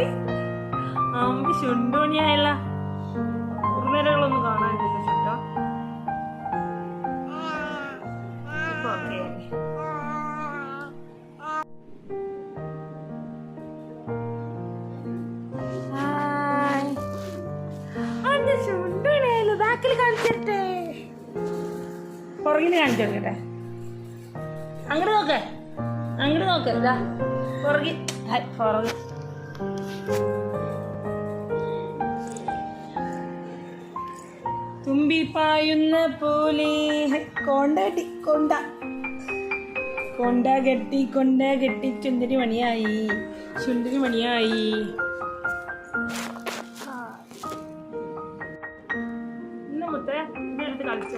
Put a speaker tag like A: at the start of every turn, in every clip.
A: Hi Ambi ചുണ്ടുമണിയായല്ല ഉറുനിരകളൊന്നും കാണാനില്ല ചുട്ടോ. Okay ചുണ്ടുമണിയായല്ലോ. ബാക്കിൽ കാണിച്ചിട്ടെ പുറകിൽ കാണിച്ചു കൊടുക്കട്ടെ. അങ്ങോട്ട് നോക്ക്, അങ്ങോട്ട് നോക്ക്. ഇതാ പുറകിൽ പുറകിൽ തുമ്പി പായുന്ന പോലെ കൊണ്ട കെട്ടി ചുണ്ടരി മണിയായി. ഇന്ന് മുത്തേ ഇതെടുത്ത് കളിച്ച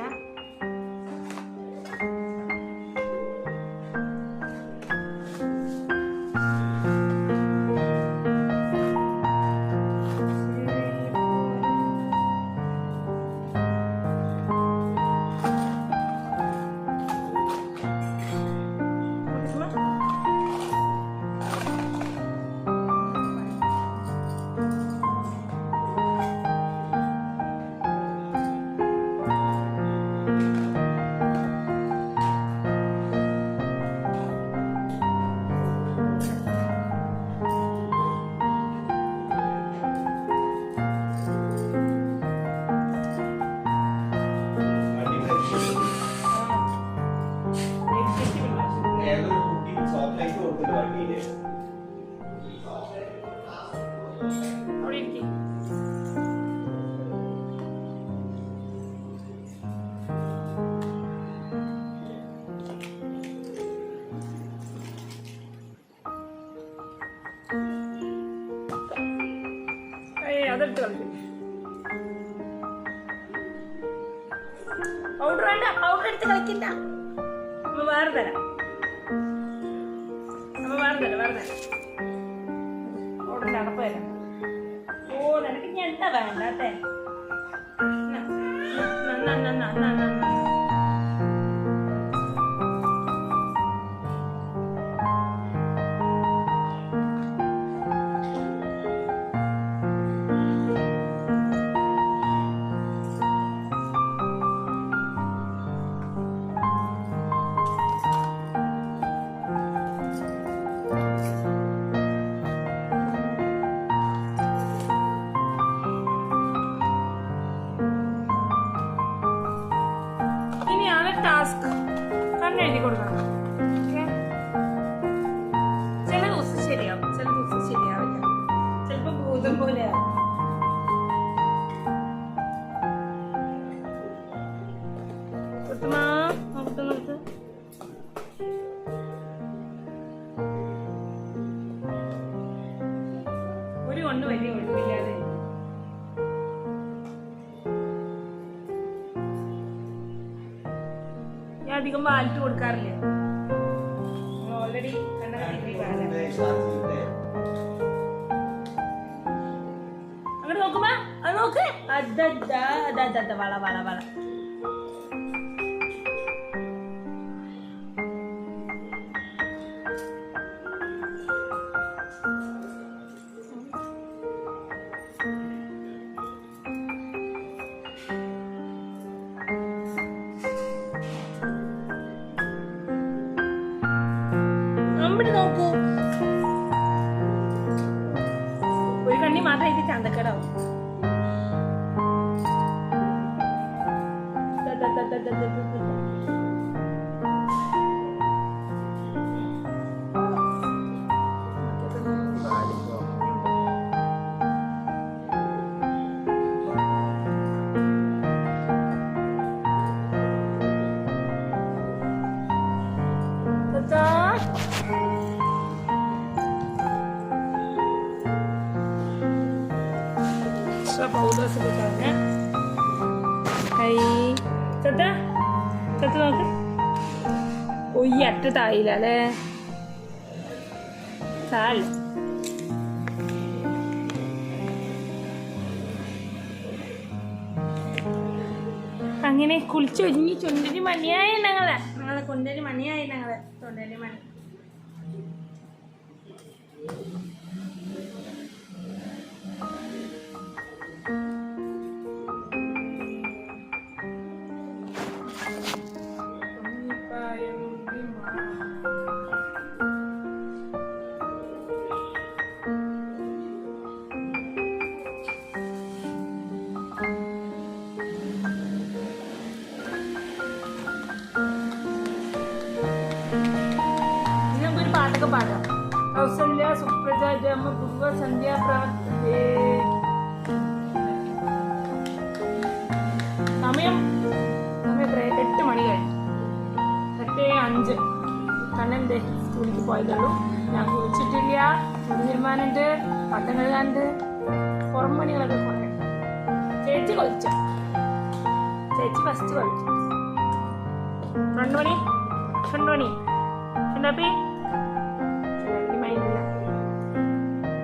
A: അതെടുത്ത് കളിക്കും. പൗഡർ വേണ്ട, പൗഡർ എടുത്ത് കളിക്കില്ല. അമ്മ വേറെ തരാം. പൗഡറിന്റെ അടപ്പ് തരാം. ഓ നിനക്ക് ഞാൻ എന്താ വേണ്ടേ? ടാസ്ക് കണ്ണെഴുതി കൊടുക്കണം. ചില ദിവസം ശരിയാവും, ചില ദിവസം ശരിയാവില്ല. ചിലപ്പോ ഭൂതം പോലെ ആവും. നോക്ക് ഒരു കൊണ്ട് വലിയ ഒഴിവില്ലാതെ ഞാൻ അധികം വാലിട്ട് കൊടുക്കാറില്ല. ഓൾറെഡി അങ്ങോട്ട് നോക്കുമ്പോ അത് നോക്ക്. വള വള വള നോക്കൂ. ഒരു കണ്ണി മാത്രം ഇത് ചന്തക്കടാവും. പൗഡർ കൈ നോക്ക്. ഈ അറ്റത്തായില്ല അല്ലേ? സാരില്ല. അങ്ങനെ കുളിച്ചൊരുങ്ങി ചുണ്ടരി മണിയായി ഞങ്ങളെ കൊണ്ടരി മണിയായി ഞങ്ങളെ തൊണ്ടരി മണി. സന്ധ്യാപ്രാർത്ഥന. സമയം 8 മണി കഴിഞ്ഞു. 8:05. കണ്ണൻ്റെ സ്കൂളിലേക്ക് പോയതുള്ളൂ. ഞാൻ കുളിച്ചിട്ടില്ല. തീരുമാനമുണ്ട്, പട്ടം കഴുകാണ്ട്, പുറം പണികളൊക്കെ കുറേ. ചേച്ചി കൊളിച്ച. ചേച്ചി ഫസ്റ്റ് കൊളിച്ചു. 2 മണി ചുണ്ടാപ്പി എനിക്ക് മൈൻഡില്ല.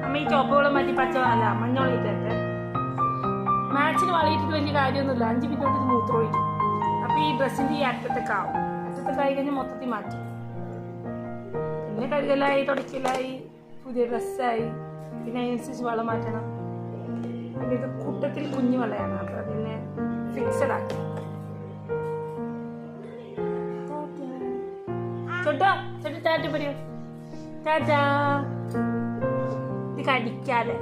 A: അമ്മ ഈ ചോപ്പുകളും മാറ്റി പച്ച അല്ല മഞ്ഞ വളയിട്ടെ. മാച്ചിന് വളയിട്ടിട്ട് വലിയ കാര്യമൊന്നുമില്ല. 5 മിനിറ്റ് കൊണ്ട് മൂത്രം ഒഴിക്കും. അപ്പോൾ ഈ ഡ്രസ്സിൻ്റെ ഈ അറ്റത്തൊക്കെ ആവും. അറ്റത്തൊക്കെ ആയി കഴിഞ്ഞാൽ മൊത്തത്തിൽ മാറ്റി. പിന്നെ കഴുകലായി, തുടക്കലായി, പുതിയ ഡ്രസ്സായി. പിന്നെ അതിനനുസരിച്ച് വെള്ളം മാറ്റണം. പിന്നെ ഇത് കൂട്ടത്തിൽ കുഞ്ഞു വെള്ളമാണ്. അപ്പോൾ അതിനെ ഫിക്സഡ് ആക്കി. ചോട്ടോ ടാറ്റ പറയൂ. ടാറ്റാ. ഇത് കടിക്കാതെ